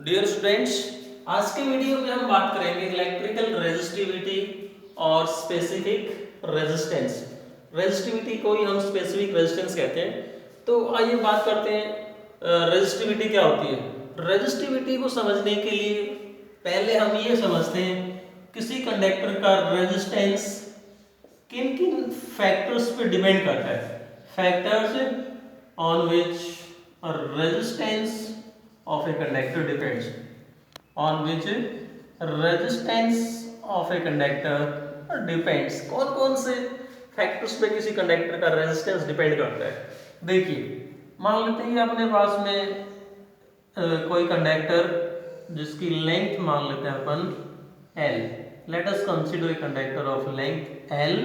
Dear students, आज के video में हम बात करेंगे इलेक्ट्रिकल रेजिस्टिविटी और स्पेसिफिक रेजिस्टेंस। रेजिस्टिविटी को ही हम स्पेसिफिक रेजिस्टेंस कहते हैं। तो आइए बात करते हैं रेजिस्टिविटी क्या होती है। रेजिस्टिविटी को समझने के लिए पहले हम ये समझते हैं किसी कंडक्टर का रेजिस्टेंस किन किन फैक्टर्स पे डिपेंड करता है। Factors on which resistance of a conductor depends, on which resistance of a conductor depends। कौन कौन से फैक्टर्स पे किसी कंडक्टर का रेजिस्टेंस डिपेंड करता है। देखिए, मान लेते हैं अपने पास में कोई कंडक्टर जिसकी लेंथ मान लेते हैं अपन L। Let us consider a conductor of length L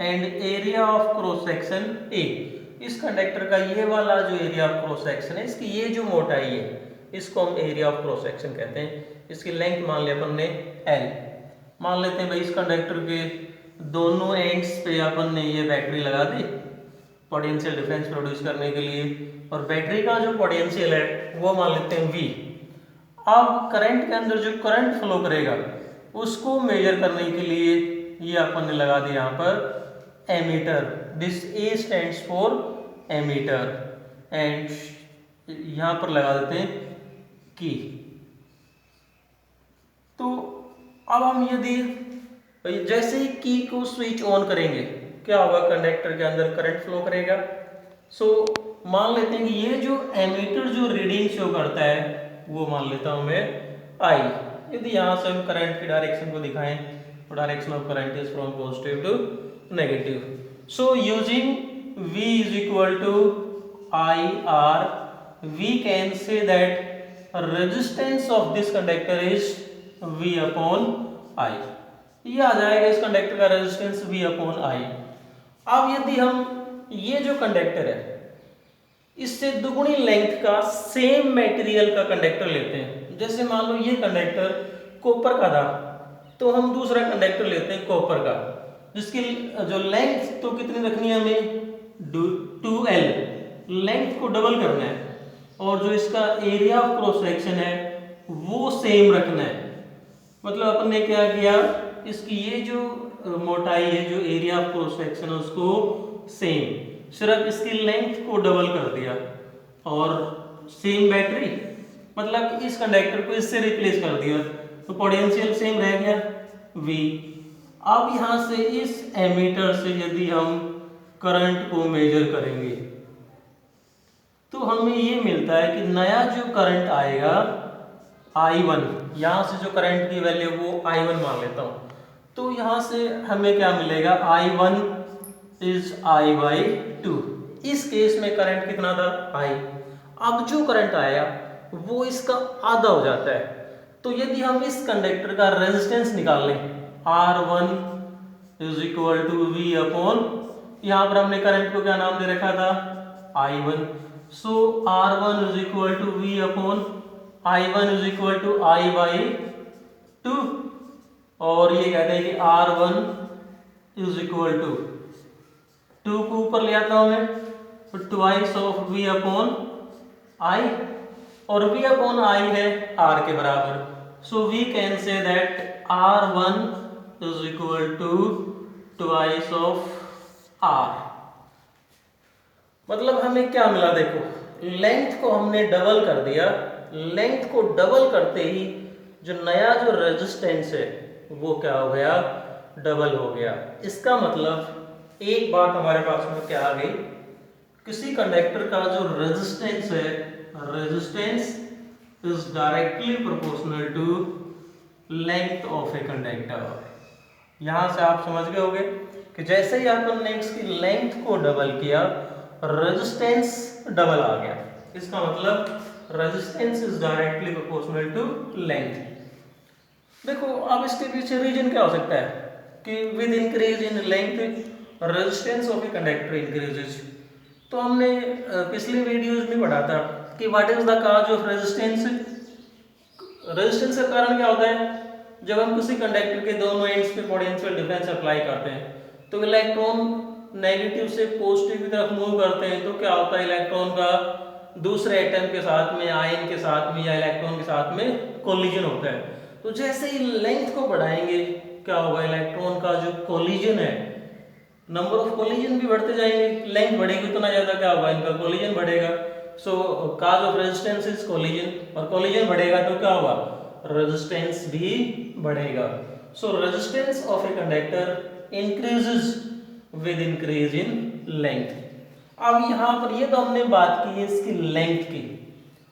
and area of cross section A। इस कंडक्टर का ये वाला जो एरिया ऑफ क्रॉस सेक्शन है, इसकी ये जो मोटाई है, इसको हम एरिया ऑफ क्रॉस सेक्शन कहते हैं। इसकी लेंथ मान लिया अपन ने L। मान लेते हैं भाई इस कंडक्टर के दोनों एंड्स पे अपन ने ये बैटरी लगा दी पोटेंशियल डिफरेंस प्रोड्यूस करने के लिए, और बैटरी का जो पोटेंशियल है वो मान लेते हैं V। अब करंट के अंदर जो करंट फ्लो करेगा उसको मेजर करने के लिए ये अपन ने लगा दिया यहाँ पर ammeter. This A stands for ammeter and यहाँ पर लगा देते हैं की। तो अब हम यदि जैसे ही की को स्विच ऑन करेंगे क्या होगा, कंडक्टर के अंदर करंट फ्लो करेगा। सो मान लेते हैं कि ये जो एमीटर जो रीडिंग शो करता है वो मान लेता हूं मैं I। यदि यहाँ से हम करंट की डायरेक्शन को दिखाएं तो direction of current is from positive to negative. So using V is equal to IR, we can say that resistance of this conductor is V upon I। ये आ जाएगा इस कंडक्टर का रेजिस्टेंस V upon I। अब यदि हम ये जो conductor है इससे दुगुनी लेंथ का सेम मटेरियल का कंडक्टर लेते हैं, जैसे मान लो ये कंडक्टर कॉपर का था तो हम दूसरा कंडक्टर लेते हैं कॉपर का, जिसकी जो लेंथ तो कितनी रखनी है हमें 2L, लेंथ को डबल करना है और जो इसका एरिया ऑफ क्रॉस सेक्शन है वो सेम रखना है। मतलब अपन ने क्या किया, इसकी ये जो मोटाई है जो एरिया ऑफ क्रॉस सेक्शन है उसको सेम, सिर्फ इसकी लेंथ को डबल कर दिया और सेम बैटरी, मतलब इस कंडक्टर को इससे रिप्लेस कर दिया तो पोटेंशियल सेम रह गया V। अब यहाँ से इस एमीटर से यदि हम करंट को मेजर करेंगे तो हमें ये मिलता है कि नया जो करंट आएगा I1, यहाँ से जो करंट की वैल्यू वो I1 मान लेता हूँ, तो यहाँ से हमें क्या मिलेगा, I1 इज I/2। इस केस में करंट कितना था I। अब जो करंट आया वो इसका आधा हो जाता है। तो यदि हम इस कंडक्टर का रेजिस्टेंस निकाल लें R1 is equal to V upon, यहाँ पर हमने करंट को क्या नाम दे रखा था I1। So R1 is equal to V upon I1 is equal to I/2, और ये कहते हैं कि R1 इज इक्वल टू 2 को ऊपर ले आता हूं मैं तो twice of V upon I, और V अपॉन I है R के बराबर। So we can say that R1 is equal to twice of R। मतलब हमें क्या मिला, देखो लेंथ को हमने डबल कर दिया, लेंथ को डबल करते ही जो नया जो रेजिस्टेंस है वो क्या हो गया, डबल हो गया। इसका मतलब एक बात हमारे पास में क्या आ गई, किसी कंडक्टर का जो रेजिस्टेंस है, resistance is directly proportional to length of a conductor. यहां से आप समझ गए होंगे कि जैसे ही अपन ने इसकी लेंथ को डबल किया रेजिस्टेंस डबल आ गया। इसका मतलब resistance is directly proportional to length. देखो अब इसके पीछे रीजन क्या हो सकता है कि with increase in length resistance of a conductor increases. तो हमने पिछले वीडियोज में पढ़ा था कि what is the cause of resistance. Resistance का कारण क्या होता है, जब हम किसी कंडक्टर के दोनों एंड्स पे पोटेंशियल डिफरेंस अप्लाई करते हैं तो इलेक्ट्रॉन नेगेटिव से पॉजिटिव की तरफ मूव करते हैं, तो क्या होता है इलेक्ट्रॉन का दूसरे एटम के साथ में, आयन के साथ में या इलेक्ट्रॉन के साथ में कोलिजन होता है। तो जैसे ही लेंथ को बढ़ाएंगे क्या होगा, इलेक्ट्रॉन का जो कोलिजन है, नंबर ऑफ कोलिजन भी बढ़ते जाएंगे, लेंथ बढ़ेगी उतना ज्यादा क्या होगा, इनका कोलिजन बढ़ेगा। सो cause of resistance is collision, और कोलिजन बढ़ेगा तो क्या होगा, रेजिस्टेंस भी बढ़ेगा। सो resistance of a conductor increases with increase in length. अब यहाँ पर ये तो हमने बात की है इसकी लेंथ की।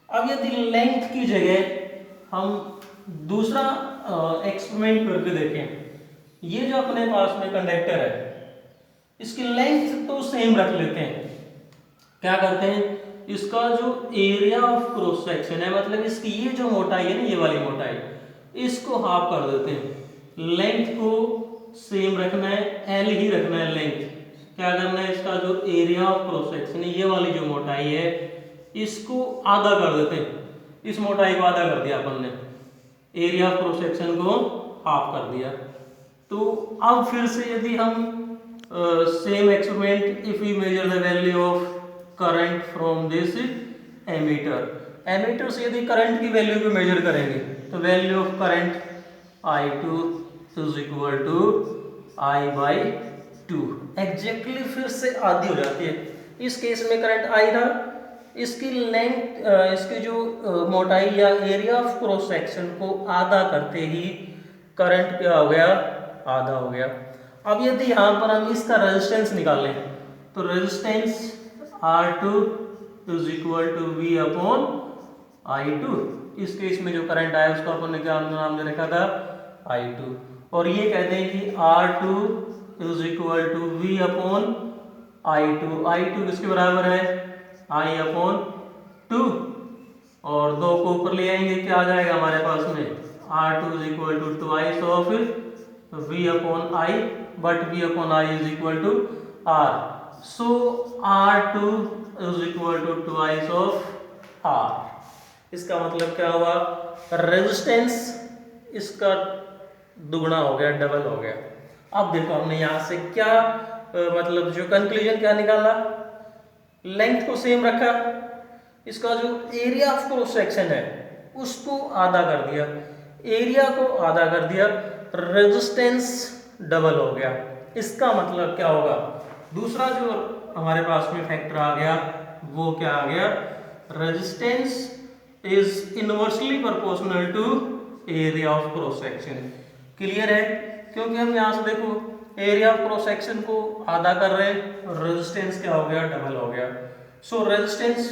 अब यदि लेंथ की जगह हम दूसरा एक्सपेरिमेंट करके देखें, ये जो अपने पास में कंडक्टर है इसकी लेंथ तो सेम रख लेते हैं। क्या करते हैं, इसका जो एरिया ऑफ क्रॉस सेक्शन है, मतलब इसकी ये जो मोटाई है ना, ये वाली मोटाई, इसको हाफ कर देते हैं। लेंथ को सेम रखना है, एल ही रखना है लेंथ। क्या करना है, इसका जो एरिया ऑफ क्रॉस सेक्शन है, ये वाली जो मोटाई है, इसको आधा कर देते हैं। इस मोटाई को आधा कर दिया अपन ने, एरिया ऑफ क्रॉस सेक्शन को हाफ कर दिया। तो अब फिर से यदि हम same experiment, if we measure the value of current from this emitter, emitter से यदि करंट की वैल्यू को मेजर करेंगे तो value of current I2 is equal to I by 2, exactly फिर से आधी हो जाती है। इस केस में करंट I था, इसकी लेंथ, इसकी जो मोटाई या एरिया ऑफ क्रॉस सेक्शन को आधा करते ही करंट क्या हो गया, आधा हो गया। अब यदि यहाँ पर हम इसका रेजिस्टेंस निकालें तो resistance R2 is equal to V upon I2। इस केस में जो करंट आया उसको अपन ने क्या नाम दे रखा था, I2। और ये कहते हैं कि R2 is equal to V upon I2। I2 किसके बराबर है, I अपॉन 2, और 2 को ऊपर ले आएंगे, क्या आ जाएगा हमारे पास में, R2 is equal to twice of V upon I, but V upon I is equal to R. So R2 is equal to twice of R. इसका मतलब क्या हुआ, रेजिस्टेंस इसका दुगना हो गया, डबल हो गया। अब देखो हमने यहाँ से क्या मतलब जो कंक्लूजन क्या निकाला, लेंथ को सेम रखा, इसका जो एरिया ऑफ क्रॉस सेक्शन है उसको आधा कर दिया, एरिया को आधा कर दिया, रेजिस्टेंस डबल हो गया। इसका मतलब क्या होगा, दूसरा जो हमारे पास में फैक्टर आ गया वो क्या आ गया, resistance is inversely proportional to area of cross section. Clear है, क्योंकि हम यहाँ से देखो एरिया ऑफ क्रॉस सेक्शन को आधा कर रहे हैं, रेजिस्टेंस क्या हो गया, डबल हो गया। सो रेजिस्टेंस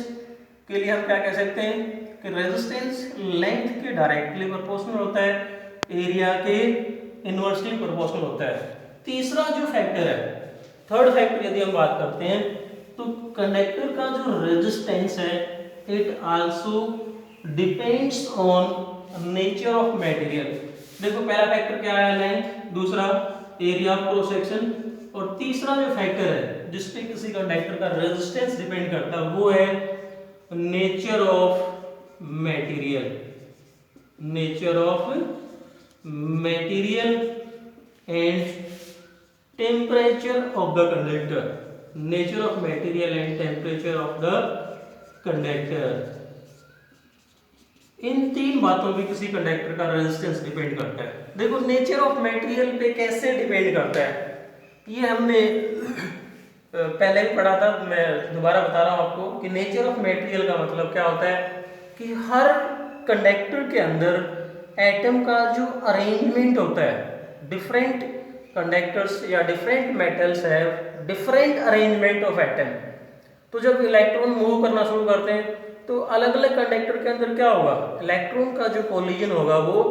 के लिए हम क्या कह सकते हैं कि रेजिस्टेंस लेंथ के डायरेक्टली प्रोपोर्शनल होता है, एरिया के इनवर्सली प्रोपोर्शनल होता है। तीसरा जो फैक्टर है, थर्ड फैक्टर यदि हम बात करते हैं तो कंडक्टर का जो रेजिस्टेंस है it also depends on nature of material. देखो पहला फैक्टर क्या है, लेंथ, दूसरा एरिया ऑफ क्रॉस सेक्शन, और तीसरा जो फैक्टर है जिस पे किसी कंडक्टर का रेजिस्टेंस डिपेंड करता है वो है nature of material. Nature of material and temperature of the conductor. Nature of material and temperature of the conductor, इन तीन बातों पे किसी कंडक्टर का रेजिस्टेंस डिपेंड करता है। देखो नेचर ऑफ मटेरियल पे कैसे डिपेंड करता है, ये हमने पहले भी पढ़ा था, मैं दोबारा बता रहा हूँ आपको कि नेचर ऑफ मटेरियल का मतलब क्या होता है कि हर कंडक्टर के अंदर एटम का जो अरेंजमेंट होता है, डिफरेंट कंडक्टर्स या डिफरेंट मेटल्स है डिफरेंट अरेंजमेंट ऑफ एटम। तो जब इलेक्ट्रॉन मूव करना शुरू करते हैं तो अलग अलग कंडक्टर के अंदर क्या होगा, इलेक्ट्रॉन का जो कोलिजन होगा वो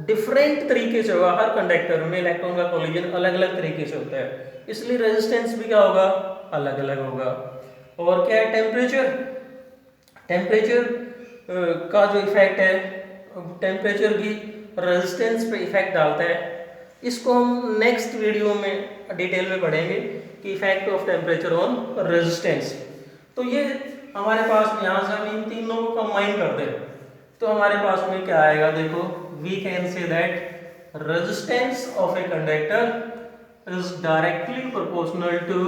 डिफरेंट तरीके से होगा। हर कंडक्टर में इलेक्ट्रॉन का कोलिजन अलग अलग तरीके से होता है, इसलिए रेजिस्टेंस भी क्या होगा, अलग अलग होगा। और क्या है, टेम्परेचर। टेम्परेचर का जो इफेक्ट है, टेम्परेचर भी रेजिस्टेंस पे इफेक्ट डालता है। इसको हम नेक्स्ट वीडियो में डिटेल में पढ़ेंगे कि effect of temperature on resistance. तो ये हमारे पास यहाँ से हम इन तीनों को कंबाइन कर दें तो हमारे पास में क्या आएगा, देखो we can say that resistance of a conductor is directly proportional to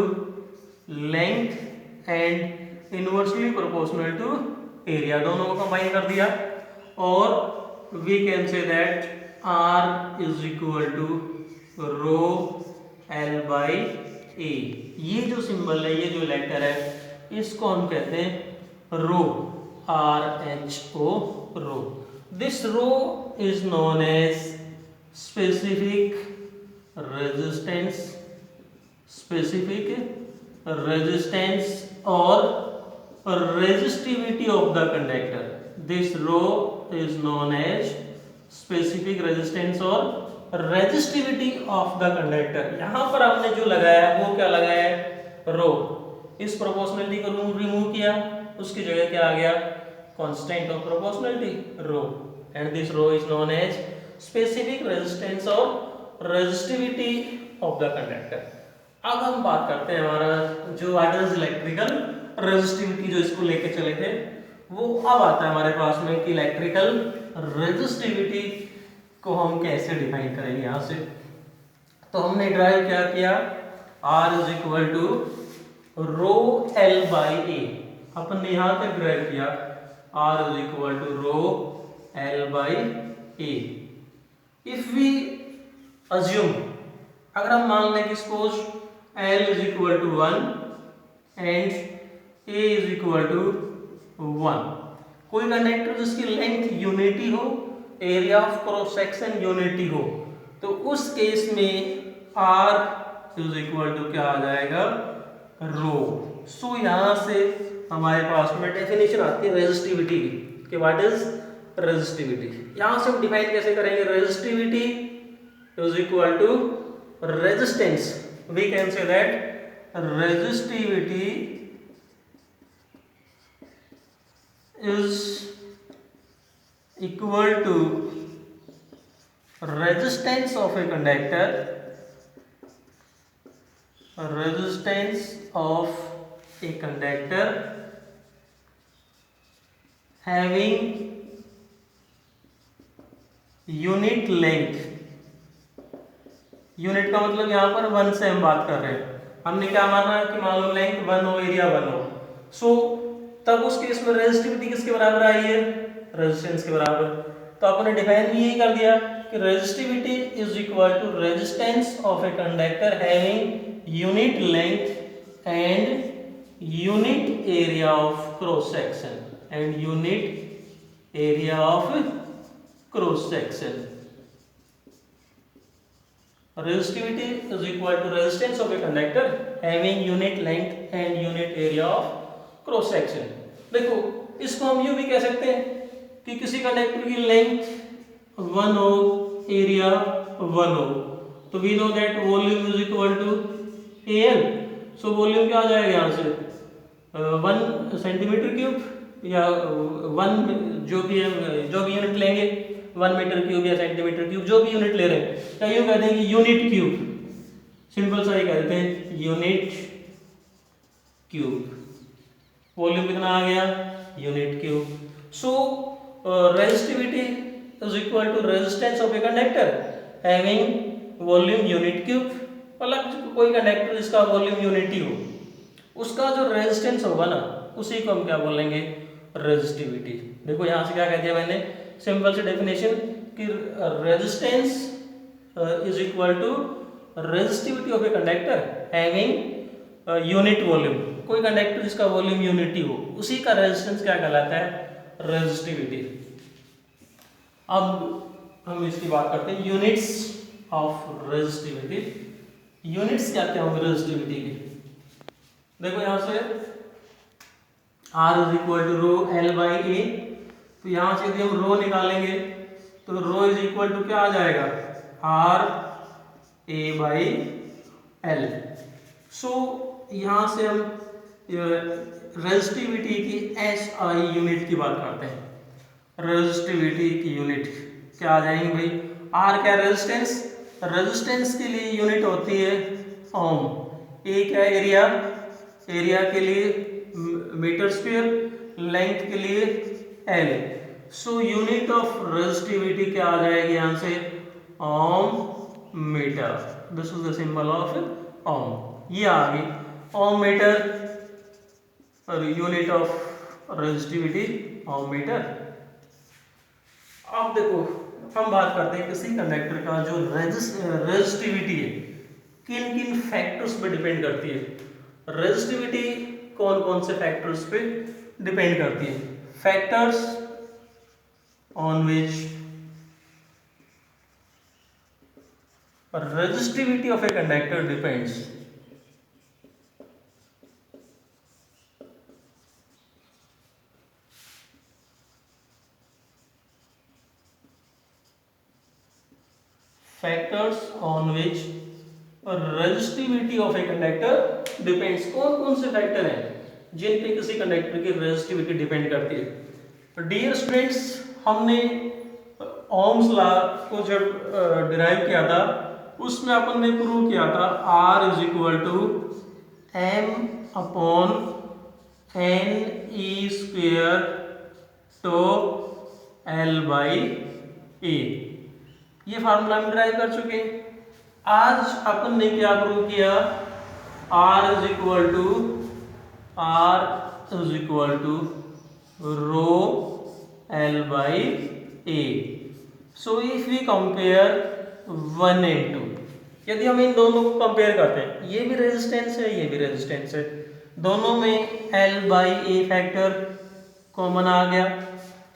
length and inversely proportional to area, दोनों को कंबाइन कर दिया और we can say that R is equal to rho L by A. ये जो symbol है, ये जो लेटर है, इसको हम कहते हैं rho, RHO rho. This rho is known as specific resistance और resistivity of the conductor. This row is known as specific resistance और resistivity of the conductor. यहाँ पर आपने जो लगाया है वो क्या लगाया है, रो। इस प्रोपोर्शनलिटी को रिमूव किया, उसकी जगह क्या आ गया, constant of proportionality rho, and this rho is known as specific resistance और रेजिस्टिविटी ऑफ द कंडक्टर। अब हम बात करते हैं हमारा जो वाटर्स इलेक्ट्रिकल रेजिस्टिविटी जो इसको लेके चले थे, वो अब आता है हमारे पास में कि इलेक्ट्रिकल रेजिस्टिविटी को हम कैसे डिफाइन करेंगे। यहाँ से तो हमने ड्राइव क्या किया, R is equal to rho L by A. अपन ने यहाँ तक ड्राइव किया R is equal to rho L by A. If we assume, अगर हम मान लें कि suppose L is equal to 1 and A is equal to 1, कोई कंडक्टर जिसकी लेंथ यूनिटी हो, area of cross section unity हो, तो उस केस में R इज इक्वल टू क्या आ जाएगा, रो। सो यहाँ से हमारे पास में डेफिनेशन आती है रेजिस्टिविटी की, व्हाट इज रेजिस्टिविटी। यहाँ से हम डिफाइन कैसे करेंगे, resistivity is equal to resistance. We can say that resistivity is equal to resistance of a conductor, resistance of a conductor having unit length। Unit का मतलब यहाँ पर 1 से हम बात कर रहे हैं, हमने क्या माना कि मान लो लेंथ 1 हो, एरिया 1 हो, सो तब उस केस में रेजिस्टिविटी किसके बराबर आई है, रेजिस्टेंस के बराबर। तो आपने डिफाइन भी यही कर दिया कि resistivity is equal to resistance of a conductor having unit length and unit area of cross section, and unit area of cross section. Resistivity is equal to resistance of a conductor having unit length and unit area of cross section. देखो इसको हम यूं भी कह सकते हैं कि किसी कंडक्टर की लेंथ 1 हो, एरिया 1 हो, तो we know that volume is equal to AL। So volume क्या आ जाएगा यहाँ से, 1 सेंटीमीटर क्यूब या 1 जो भी यूनिट लेंगे, 1 मीटर क्यूब या सेंटीमीटर क्यूब, जो भी यूनिट ले रहे हैं, या यूं कह देंगे यूनिट क्यूब, सिंपल सा ही कहते हैं यूनिट क्यूब। वॉल्यूम कितना आ गया, unit cube. So resistivity is equal to resistance of a conductor having volume unit cube. मतलब कोई कंडक्टर जिसका वॉल्यूम यूनिटी हो, उसका जो रेजिस्टेंस होगा ना, उसी को हम क्या बोलेंगे, रेजिस्टिविटी। देखो यहाँ से क्या कह दिया मैंने, सिंपल सी डेफिनेशन कि resistance is equal to resistivity of a conductor having unit volume. कोई कंडक्टर जिसका वॉल्यूम यूनिटी हो, उसी का रेजिस्टेंस क्या कहलाता है, रेजिस्टिविटी। अब हम इसकी बात करते हैं यूनिट्स ऑफ रेजिस्टिविटी। यूनिट्स क्या क्या होंगे रेजिस्टिविटी की। देखो यहाँ से R is equal to rho L by A, तो यहाँ से यदि हम रो निकालेंगे तो रो इज इक्वल टू क्या आ जाएगा, R A बाई L। सो यहाँ से हम रेजिस्टिविटी की SI यूनिट की बात करते हैं। रेजिस्टिविटी की यूनिट क्या आ जाएंगे भाई, R क्या रेजिस्टेंस, रेजिस्टेंस के लिए यूनिट होती है ओम, A क्या एरिया, एरिया के लिए मीटर स्क्वायर, लेंथ के लिए L। So unit of resistivity क्या आ जाएगी यहाँ से, ohm metre. This is the symbol of ohm, ये आ गई ohm metre unit of resistivity ammeter. अब देखो हम बात करते हैं किसी कंडक्टर का जो रेजिस्टिविटी है किन किन फैक्टर्स पे डिपेंड करती है। रेजिस्टिविटी कौन कौन से फैक्टर्स पे डिपेंड करती है? Factors on which resistivity of a conductor depends factors on which resistivity of a conductor depends। कौन कौन से फैक्टर हैं जिन पे किसी कंडक्टर की रेजिस्टिविटी डिपेंड करती है? डियर स्टूडेंट्स, हमने ओम्स लॉ को जब डिराइव किया था उसमें अपन ने प्रूव किया था R is equal to M upon N E square tau L by A. ये फार्मूला हम डिराइव कर चुके हैं। आज अपन ने क्या प्रूव किया? R is equal to rho L by A. So if we compare 1 and 2, यदि हम इन दोनों को कंपेयर करते हैं, ये भी रेजिस्टेंस है ये भी रेजिस्टेंस है, दोनों में L by A factor common आ गया।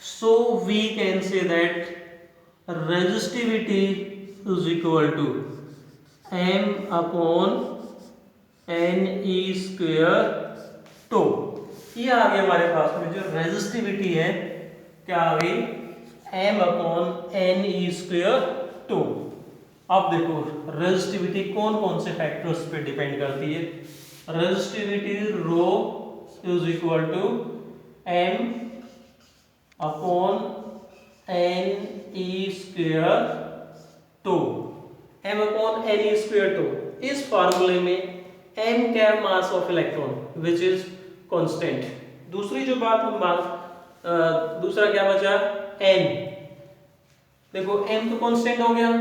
So we can say that resistivity is equal to M upon N E square tau. ये आ गया हमारे पास में जो रेजिस्टिविटी है, क्या आ गई? M upon N E square tau. अब देखो रेजिस्टिविटी कौन कौन से फैक्टर्स पे डिपेंड करती है? Resistivity rho is equal to M upon N E square tau. M upon N E square tau. इस फार्मूले में एम क्या? Mass of electron which is constant. दूसरी जो बात हम दूसरा क्या बचा? एन। देखो एम तो कांस्टेंट हो गया।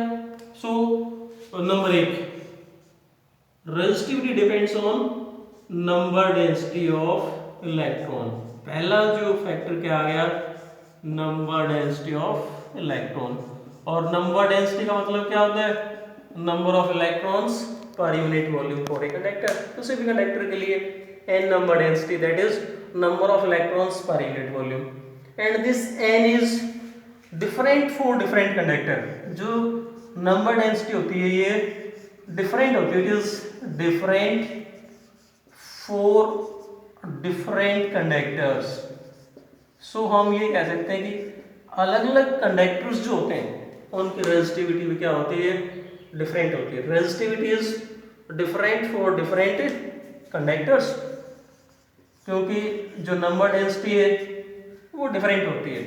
So number 1, resistivity depends on number density of electron. पहला जो फैक्टर क्या आ गया? Number density of electron. और नंबर डेंसिटी का मतलब क्या होता है? Number of electrons per unit volume for a conductor. किसी भी कंडक्टर के लिए n number density, that is number of electrons per unit volume, and this n is different for different conductor. जो नंबर डेंसिटी होती है ये different होती है, it is different for different conductors. So हम ये कह सकते हैं कि अलग अलग कंडक्टर्स जो होते हैं उनकी रेजिस्टिविटी भी क्या होती है? डिफरेंट होती है। Resistivity is different for different conductors, क्योंकि जो नंबर डेंसिटी है वो डिफरेंट होती है,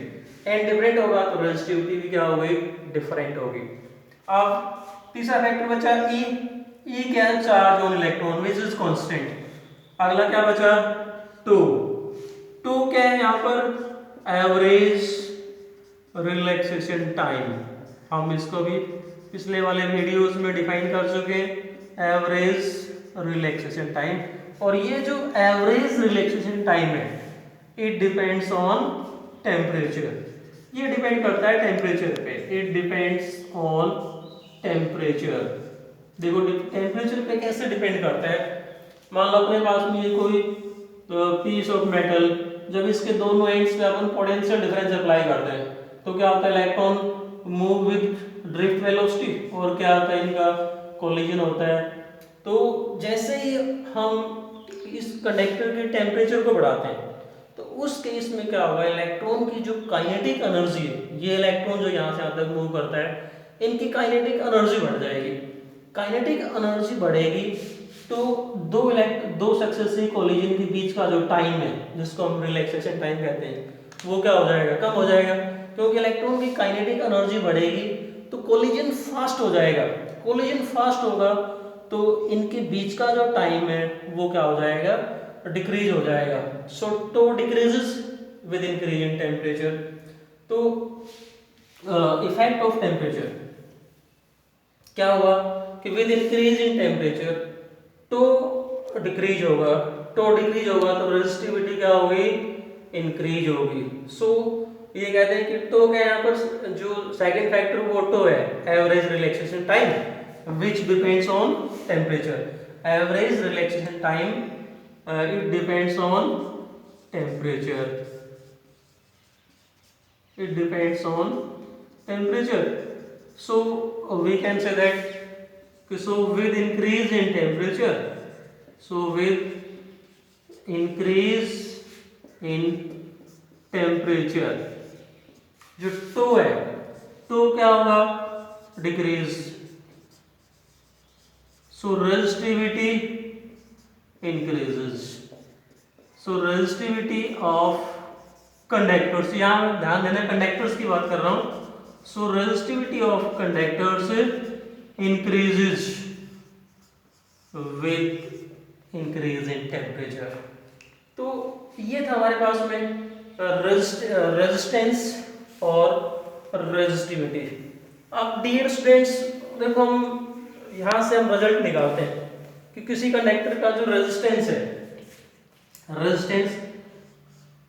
एंड डिफरेंट होगा तो रेजिस्टिविटी भी क्या होगी? डिफरेंट होगी। अब तीसरा फैक्टर बचा ई। ई क्या है? Charge on electron which is constant. अगला क्या बचा? 2। 2 क्या है यहाँ पर? Average relaxation time. हम इसको भी पिछले वाले वीडियोस में डिफाइन कर चुके हैं, एवरेज रिलैक्सेशन टाइम। और ये जो एवरेज रिलैक्सेशन टाइम है इट डिपेंड्स ऑन टेम्परेचर। ये डिपेंड करता है टेम्परेचर पे। It depends on temperature. देखो टेम्परेचर पे कैसे डिपेंड करता है? मान लो अपने पास में ये कोई पीस ऑफ मेटल, जब इसके दोनों एंड्स पे अपन पोटेंशियल डिफरेंस अप्लाई करते हैं तो क्या होता है? Electron move with drift velocity, और क्या होता है? इनका कोलिजन होता है। तो जैसे ही हम इस कंडक्टर के टेम्परेचर को बढ़ाते हैं तो उस केस में क्या होगा? इलेक्ट्रॉन की जो काइनेटिक एनर्जी है, ये इलेक्ट्रॉन जो यहाँ से यहाँ तक मूव करता है, इनकी काइनेटिक एनर्जी बढ़ जाएगी। काइनेटिक एनर्जी बढ़ेगी तो दो सक्सेसिव कोलिजन के बीच का जो टाइम है, जिसको हम रिलैक्सेशन टाइम कहते हैं, वो क्या हो जाएगा? कम हो जाएगा, क्योंकि इलेक्ट्रॉन की काइनेटिक एनर्जी बढ़ेगी तो कोलिजन फास्ट हो जाएगा। कोलिजन फास्ट होगा तो इनके बीच का जो टाइम है वो क्या हो जाएगा? डिक्रीज हो जाएगा। So tau decreases with increase in temperature. तो इफेक्ट ऑफ टेम्परेचर क्या हुआ कि with increase in temperature tau decrease होगा। टो डिक्रीज होगा तो रेजिस्टिविटी क्या होगी? इंक्रीज होगी। सो ये कहते हैं कि टो का यहाँ पर जो सेकंड फैक्टर वो टो है, average relaxation time which depends on temperature. Average relaxation time it depends on temperature, it depends on temperature. So we can say that so with increase in temperature, so with increase in temperature जो tau है, tau क्या होगा, decrease. So resistivity increases. So resistivity of conductors, यहां ध्यान देना conductors की बात कर रहा हूं। So resistivity of conductors increases with increase in temperature. तो ये था हमारे पास में रेजिस्टेंस और रेजिस्टिविटी। अब डियर स्टूडेंट्स देखो, हम यहां से हम रिजल्ट निकालते हैं कि किसी कंडक्टर का जो रेजिस्टेंस है, रेजिस्टेंस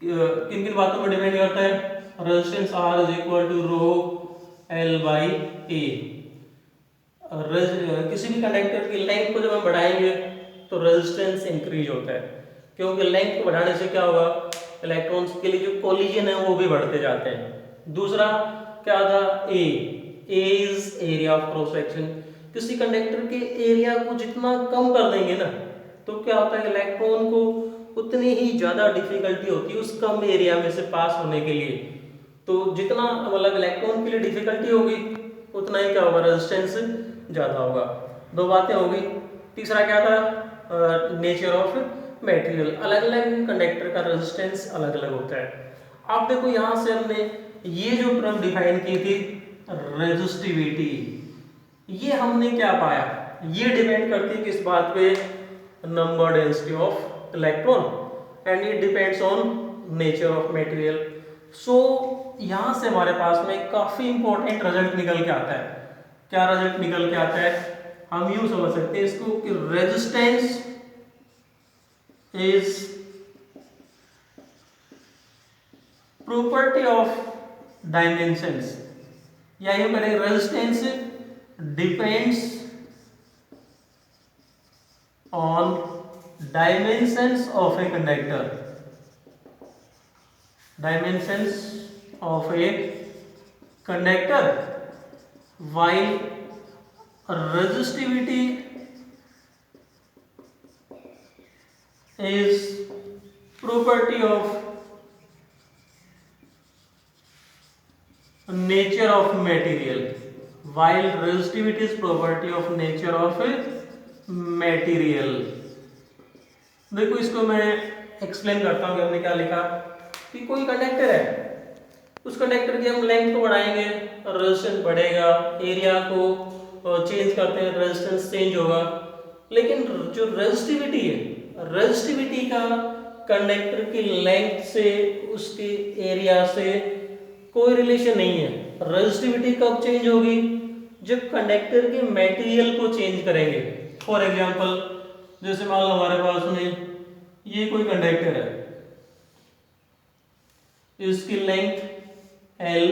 किन किन बातों पर डिपेंड करता है। Resistance R is equal to rho L by A. किसी भी कंडक्टर की लेंथ को जब हम बढ़ाएंगे तो रेजिस्टेंस इंक्रीज होता है, क्योंकि लेंथ को बढ़ाने से क्या होगा, इलेक्ट्रॉन्स के लिए जो कोलिजन है वो भी बढ़ते जाते हैं। दूसरा क्या था, A is area of cross section. किसी कंडक्टर के एरिया को जितना कम कर देंगे ना, तो क्या होता है, इलेक्ट्रॉन को उतनी ही ज़्यादा डिफिकल्टी होती है उस कम एरिया में से पास होने के लिए। तो जितना मतलब इलेक्ट्रॉन के लिए डिफिकल्टी होगी उतना ही क्या होगा, रेजिस्टेंस ज़्यादा होगा। दो बातें होगी। तीसरा क्या था, नेचर ऑफ मटेरियल। अलग अलग कंडक्टर का रेजिस्टेंस अलग अलग होता है। अब देखो यहाँ से हमने ये जो टर्म डिफाइन की थी रेजिस्टिविटी, ये हमने क्या पाया, ये डिपेंड करती है किस बात पे, number density of electron and it depends on nature of material. So यहां से हमारे पास में काफी इंपॉर्टेंट रिजल्ट निकल के आता है। क्या रिजल्ट निकल के आता है, हम यूं समझ सकते हैं इसको कि resistance is property of dimensions, या यूं करें resistance depends on dimensions of a conductor, dimensions of a conductor, while resistivity is property of nature of material, while resistivity is property of nature of material। देखो इसको मैं explain करता हूँ कि हमने क्या लिखा, कि कोई कंडक्टर है, उस कंडक्टर की हम लेंथ को बढ़ाएंगे, रेजिस्टेंस बढ़ेगा, एरिया को चेंज करते हैं, रेजिस्टेंस चेंज होगा। लेकिन जो रेजिस्टिविटी है, रेजिस्टिविटी का कंडक्टर की लेंथ से, उसके एरिया से कोई रिलेशन नहीं है। रेजिस्टिविटी कब चेंज होगी, जब कंडक्टर के मटेरियल को चेंज करेंगे। फॉर एग्जांपल जैसे मान लो हमारे पास में ये कोई कंडक्टर है, इसकी लेंथ L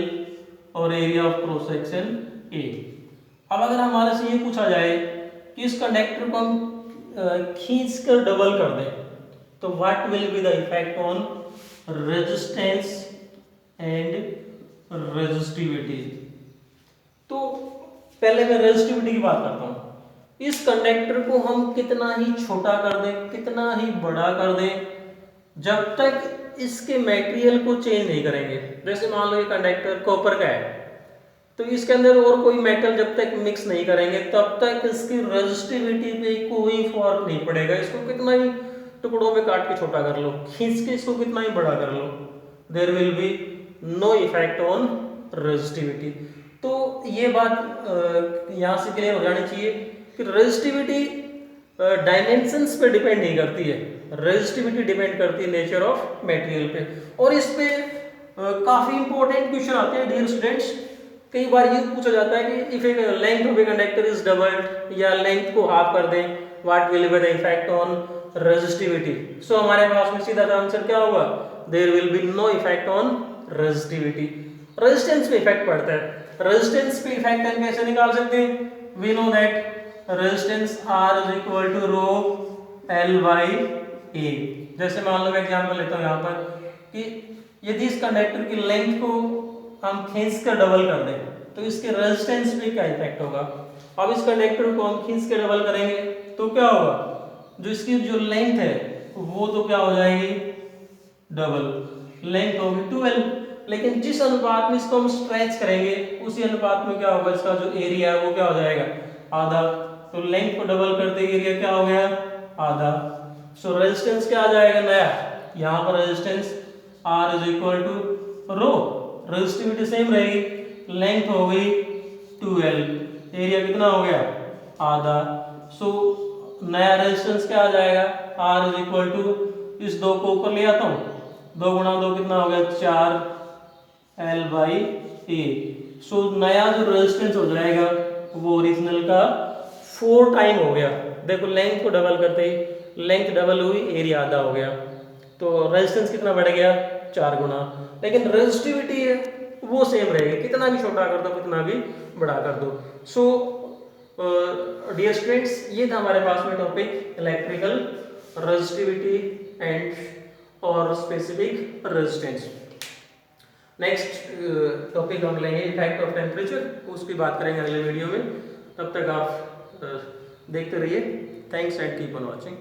और area of cross section A। अब अगर हमारे से ये पूछा जाए कि इस कंडक्टर को हम खींच कर डबल कर दें, तो what will be the effect on resistance and resistivity. तो पहले मैं रेजिस्टिविटी की बात करता हूं। इस कंडक्टर को हम कितना ही छोटा कर दें, कितना ही बड़ा कर दें, जब तक इसके मटेरियल को चेंज नहीं करेंगे। जैसे मान लो ये कंडक्टर कॉपर का है, तो इसके अंदर और कोई मेटल जब तक मिक्स नहीं करेंगे तब तक इसकी रेजिस्टिविटी पे कोई फर्क नहीं पड़ेगा। इसको कितना ही टुकड़ों में काट के छोटा कर लो, खींच के इसको कितना ही बड़ा कर लो, there will be no effect on resistivity. तो ये बात यहाँ से क्लियर हो जानी चाहिए कि रेजिस्टिविटी डायमेंशंस पे डिपेंड नहीं करती है, रेजिस्टिविटी डिपेंड करती है नेचर ऑफ मटेरियल पे। और इस पे काफी इंपॉर्टेंट क्वेश्चन आते हैं डियर स्टूडेंट्स। कई बार ये पूछा जाता है कि if a length of a conductor is doubled, या लेंथ को हाफ कर दें, what will be the effect on resistivity. So हमारे पास में सीधा आंसर क्या होगा, there will be no effect on resistivity. Resistance पे इफेक्ट पड़ता है। रेजिस्टेंस पे इफेक्ट हम कैसे निकाल सकते हैं? We know that resistance R is equal to rho L by A। जैसे मान लो मैं एग्जांपल लेता हूँ यहाँ पर कि यदि इस कंडक्टर की लेंथ को हम खींच कर डबल कर दें तो इसके रेजिस्टेंस पे क्या इफेक्ट होगा। अब इस कंडक्टर को हम खींच के डबल करेंगे तो क्या होगा, जो इसकी जो लेंथ है वो तो क्या हो जाएगी, डबल लेंथ होगी 12, लेकिन जिस अनुपात में इसको हम स्ट्रेच करेंगे उसी अनुपात में क्या होगा, इसका जो एरिया है वो क्या हो जाएगा, आधा। तो लेंथ को डबल करते एरिया क्या हो गया, आधा। सो रेजिस्टेंस क्या आ जाएगा नया, यहाँ पर resistance R is equal to rho, resistivity same रहेगी, लेंथ हो गई 12, एरिया कितना हो गया, आधा। सो नया रेजिस्टेंस क्या आ जाएगा, R इज इक्वल टू, इस दो को ऊपर ले आता हूँ, 2 गुणा 2 कितना हो गया, 4 L बाई A। सो नया जो रेजिस्टेंस हो जाएगा वो ओरिजिनल का 4 टाइम हो गया। देखो लेंथ को डबल करते ही लेंथ डबल हुई, एरिया आधा हो गया, तो रेजिस्टेंस कितना बढ़ गया, 4 गुना। लेकिन रेजिस्टिविटी है वो सेम रहेगी, कितना भी छोटा कर दो कितना भी बड़ा कर दो। सो डियर स्टूडेंट्स, ये था हमारे पास में टॉपिक इलेक्ट्रिकल रेजिस्टिविटी एंड और स्पेसिफिक रेजिस्टेंस। नेक्स्ट टॉपिक हम लेंगे इफेक्ट ऑफ टेम्परेचर, उसकी बात करेंगे अगले वीडियो में। तब तक आप देखते रहिए। Thanks and keep on watching.